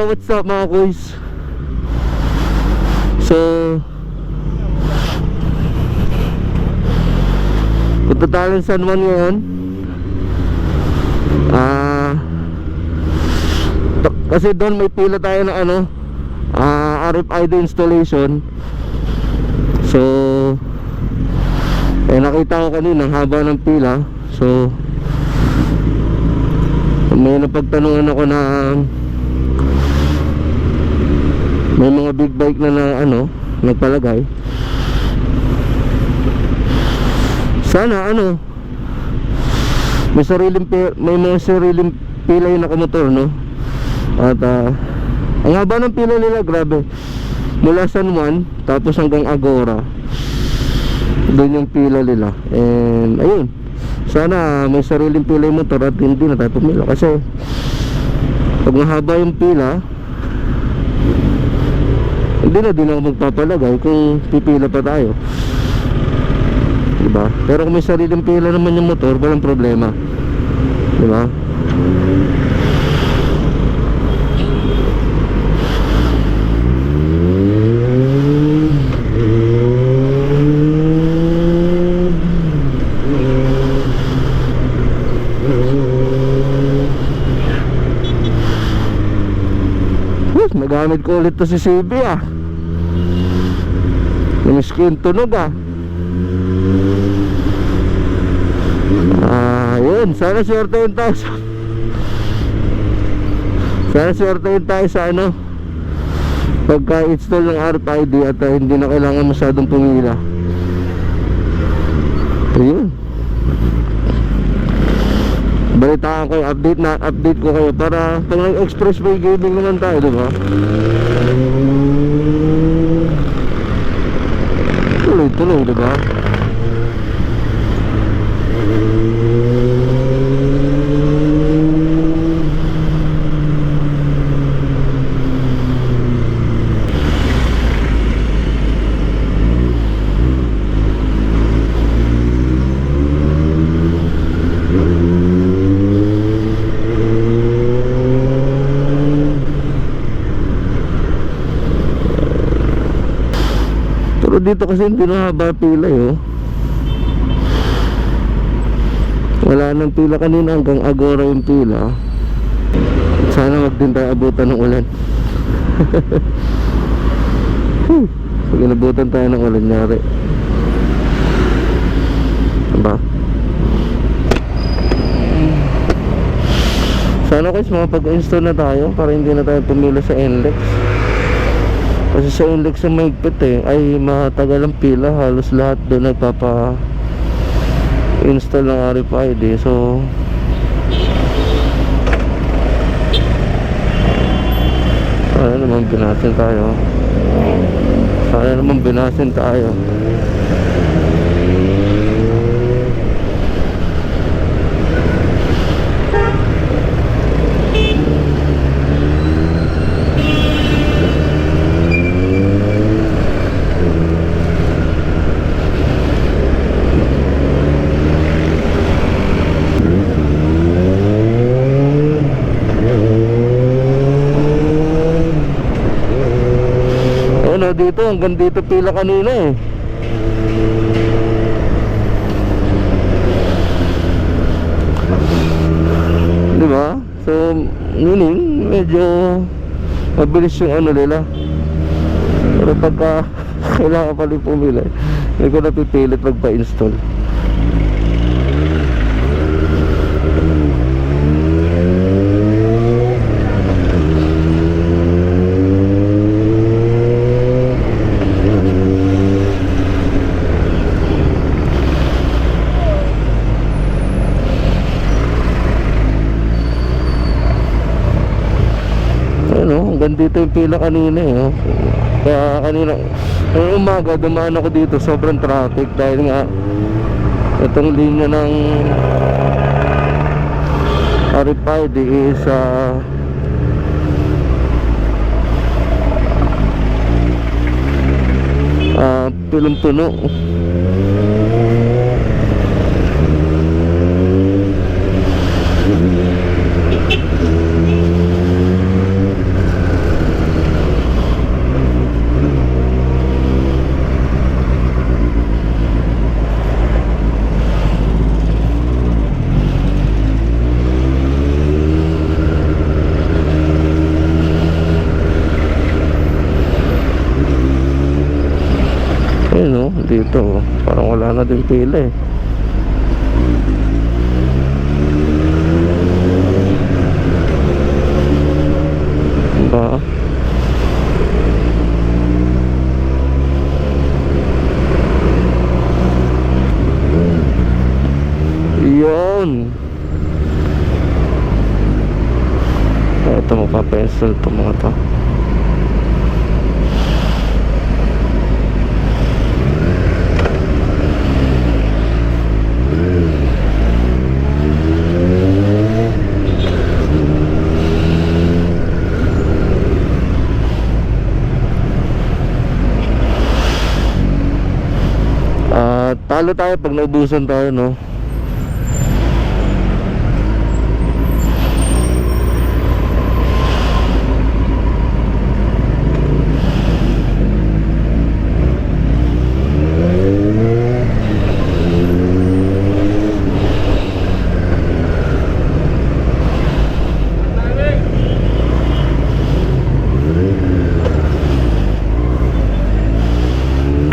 what's up mga kuys? So punta tayo ng San Juan ngayon. Kasi doon may pila tayo na ano, RFID installation. So nakita ko kanina ang haba ng pila. So may napagtanungan ako na may mga big bike na ano, nagpalagay. Sana ano, may mga sariling pila yung nakamotor, no? At ang haba ng pila nila, grabe. Mula San Juan tapos hanggang Agora, doon yung pila nila. And ayun, sana may sariling pila yung motor at hindi na tayo pumila. Kasi pag mahaba yung pila, hindi na din ako magpapalagay kung pipila pa tayo, diba? Pero kung may sariling pila naman yung motor, walang problema, diba? Nagamit ko ulit to si CB namiss ko yung tunog yun, sana swertein tayo sa ano, pagka-install ng RFID at hindi na kailangan masyadong pumila. Ayun, balitaan ko, update ko kayo para pag nag-expressway gaming naman tayo, diba? Tuloy, diba? Dito kasi hindi na haba pila wala nang pila kanina, hanggang Agora yung pila. Sana wag din tayo abutan ng ulan. Pag inabutan tayo ng ulan, nyari, diba? Sana guys makapag-install na tayo para hindi na tayo pumila sa NLEX. Kasi sa index na mahigpit ay matagal ang pila. Halos lahat doon nagpapa-install ng RFID. So sana naman binasin tayo. Dito, hanggang dito pila kanina diba? So meaning medyo mabilis yung ano nila. Pero pagka kailangan pa rin pumila, hindi ko napipilit magpa-install. Dito yung pila kanina kaya kanina umaga dumaan ako dito, sobrang traffic dahil nga itong linya ng RFID is punong-puno. Wala na din pila eh. Diba? Yun. Ito magpa-pencil to mga to. Talo tayo pag naubusan tayo, no?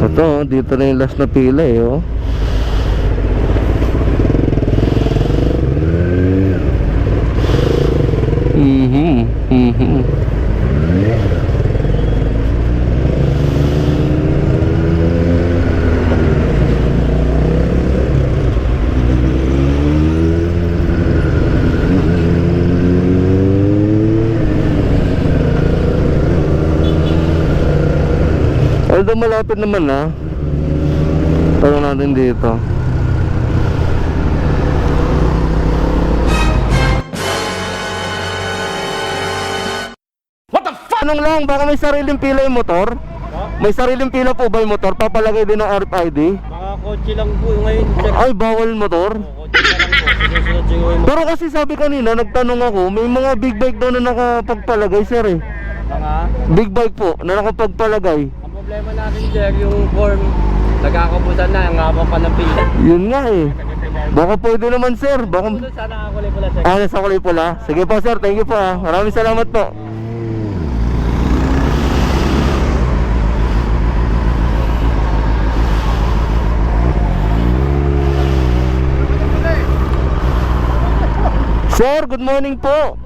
Ito, dito na yung last na pila eh, oh. Although malapit naman na. Tanong natin dito. What the fuck? Anong lang, baka may sariling pila yung motor? May sariling pila po ba yung motor? Papalagay din ng RFID? Mga kotse lang po ngayon, sir. Ay, bawal motor? Kotse na lang po. Sinusunod yung Pero kasi sabi kanina, nagtanong ako, may mga big bike daw na nakapagpalagay, sir eh. mga... Big bike po, na nakapagpalagay. Ang problema natin, sir, yung form, nagkakabutan na, ang haba pa ng pila. Yun nga eh. Baka pwede naman, sir. Baka... Sana kakulay pula, sir. Nasa kulay pula. Sige po, sir. Thank you po, ah. Maraming salamat po. Sir, good morning po.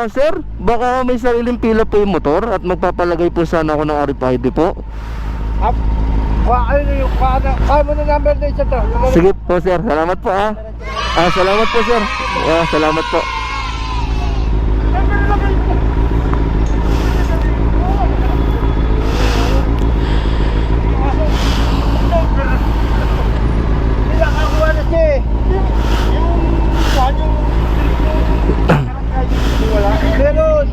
Sir, baka may sariling pila po yung motor at magpapalagay po sana ako ng RFID po. Kaya mo na number na isa to. Sige po, sir. Salamat po, ah. Salamat po, sir. Salamat po. Nakakuha na siya eh. Wala. Meron.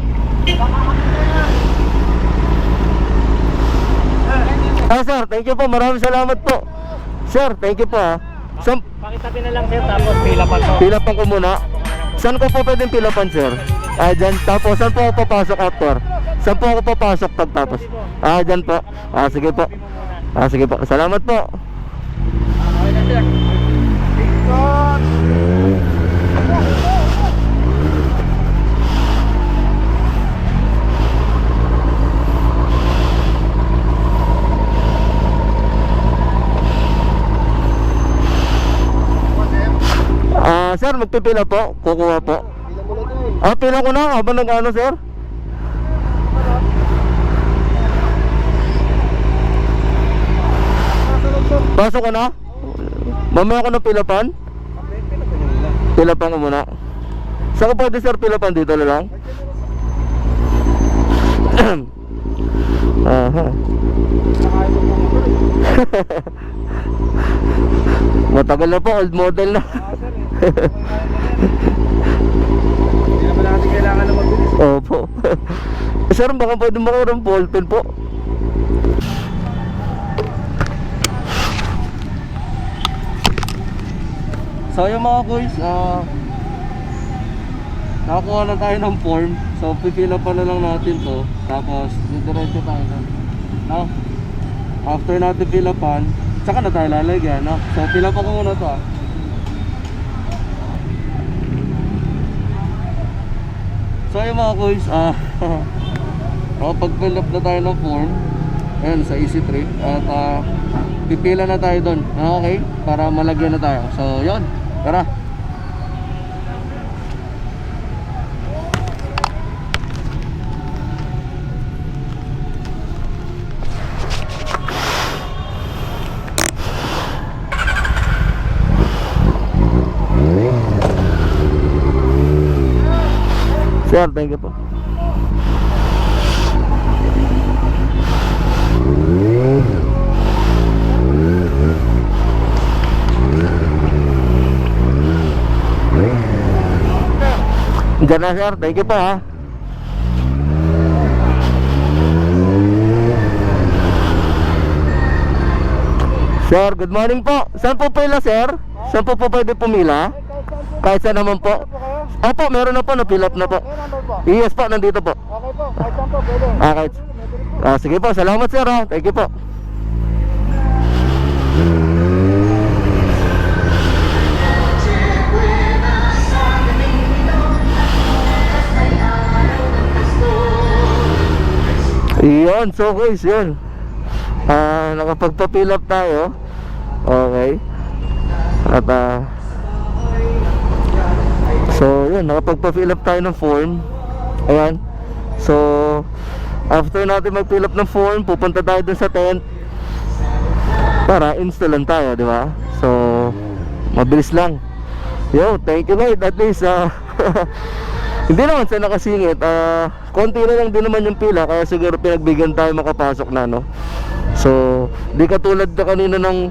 Sir, thank you po. Maraming salamat po. Sir, thank you po, ah. Pakitatin na lang, sir, tapos pila pa to. Pilapan ko muna. Saan ko po pwedeng pilapan, sir? Dyan. Tapos, saan po ako papasok after? Saan po ako papasok pagtapos? Dyan po. Sige po. Sige po. Salamat po. Okay na, sir. Sir, magpipila po. Kukuha po. Pila ko na. Habang nag-ano, sir? Pasok ko na? Mamaya ko na pilapan? Pilapan ko muna. Saan ko pwede, sir, pilapan? Dito na lang? Aha. Matagal na po, old model na. Hindi naman natin kailangan na mabilis. Opo. Sir, baka pwede makuha ng ballpen po. So yung mga boys, nakakuha na tayo ng form. So pipila pa na lang natin to. Tapos didiretso tayo doon, no? After natin pilapan, tsaka na tayo lalagyan, no? So pilapan ko muna to, ah. So yung mga boys, pag-fill up na tayo ng form, ayan, sa EasyTrip. At pipila na tayo doon. Okay? Para malagyan na tayo. So, yon. Tara. Sir, thank you po. Diyan na sir, thank you po ha. Sir, good morning po. Saan po pila sir? Saan po pwede pumila? Kahit saan naman po. Opo, meron na po, na-fill up na po. Yes po, nandito po. Okay po, kahit saan po, pwede. Kahit. Sige po, salamat sir ha. Thank you po. Iyon, so guys, yun. Nakapagpa-fill up tayo. Okay. At so yun, nakapagpa-fill up tayo ng form. Ayan. So after natin mag-fill up ng form, pupunta tayo dun sa tent para installan tayo, di ba? So mabilis lang. Yo, thank you Lord. At least hindi naman sa nakasingit, konti na lang din naman yung pila, kaya siguro pinagbigyan tayo makapasok na, no? So di katulad na kanina ng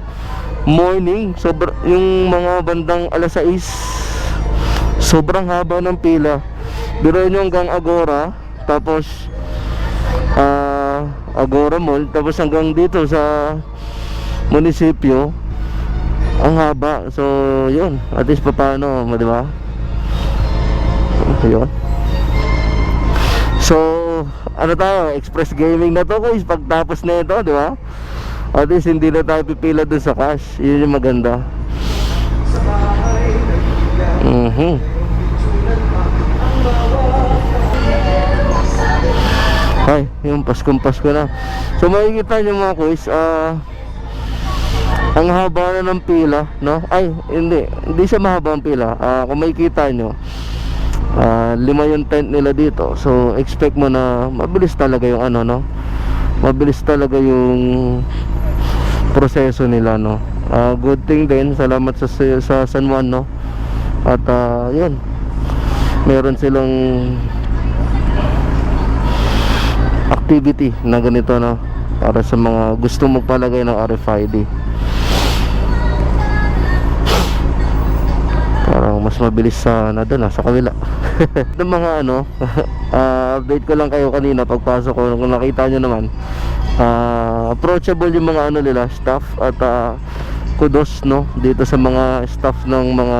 morning, yung mga bandang alas 6, sobrang haba ng pila. Biruin nyo hanggang Agora, tapos Agora Mall, tapos hanggang dito sa munisipyo, ang haba. So yun, at least paano, di ba? Yun. So ano tayo, express gaming na to guys pagtapos na ito, di ba? At least hindi na tayo pipila dun sa cash. Yun yung maganda. Ay, yung Paskong Pasko na. So makikita nyo mga kuys, ang haba na ng pila, no? Ay, hindi siya mahaba ang pila. Kung makikita nyo, 5 yung tent nila dito. So expect mo na mabilis talaga yung ano, no? Mabilis talaga yung proseso nila, no? Good thing din, salamat sa San Juan, no? At yun, meron silang activity na ganito, no? Para sa mga gusto magpalagay ng RFID. Parang mas mabilis sa doon, sa kabila. Ng mga ano, update ko lang kayo kanina pagpasok ko, kung nakita nyo naman, approachable yung mga ano nila, staff. At kudos, no, dito sa mga staff ng mga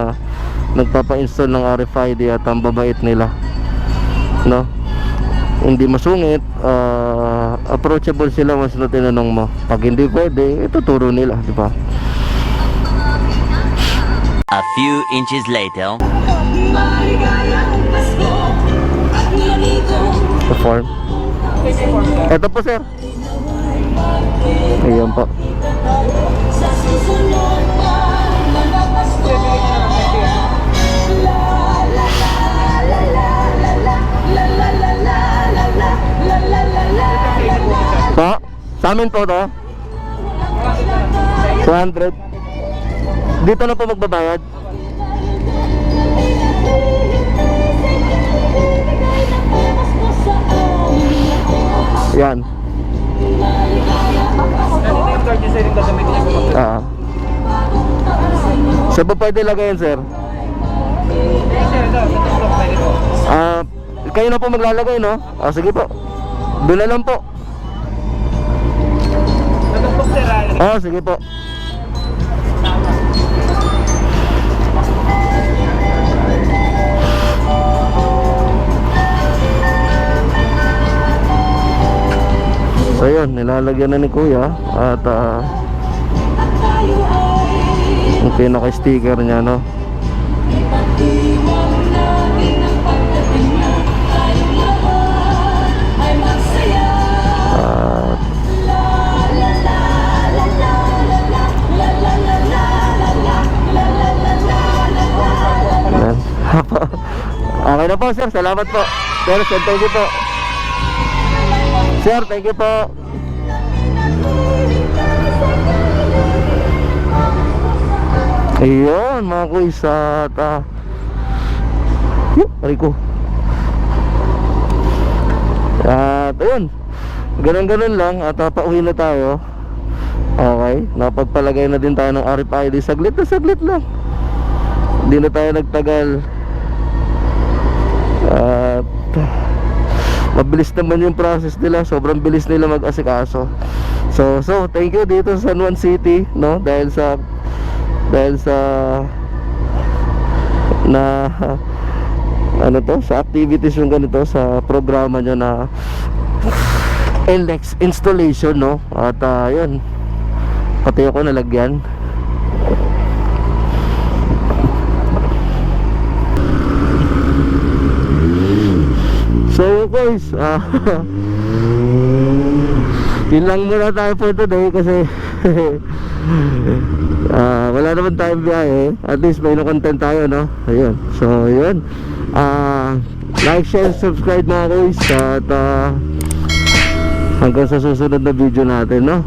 nagpapa-install ng RFID. At ang babait nila, no, hindi masungit, approachable sila once na tinanong mo. Pag hindi pwede, ituturo nila, di ba? A few inches later. The form. Ito po sir. Ayan po. Po? Sa amin po to 200. Dito na po magbabayad. Yan. Saan po pwede lagayin sir? Kayo na po maglalagay, no? Sige po. Doon na lang po. Sige po. So yun, nilalagyan na ni kuya. At yung pinaka-sticker niya, no? At Okay na po sir, salamat po. Sir, thank you po. Sir, thank you po. Ayun mga kuys, at aray ko. At ayun, ganun lang. At pauwi na tayo. Okay, napagpalagay na din tayo ng RFID. Saglit lang. Hindi na tayo nagtagal. At mabilis naman yung process nila. Sobrang bilis nila mag-asikaso. So thank you dito sa San Juan City, no? Dahil sa ano to, sa activities yung ganito, sa programa nyo na NLEX installation, no? At yun, pati ako nalagyan. So guys, yun lang muna tayo for today kasi wala naman tayong biyahe. At least may na-content tayo, no? Ayun. So yun, like, share, subscribe mga guys. At hanggang sa susunod na video natin, no?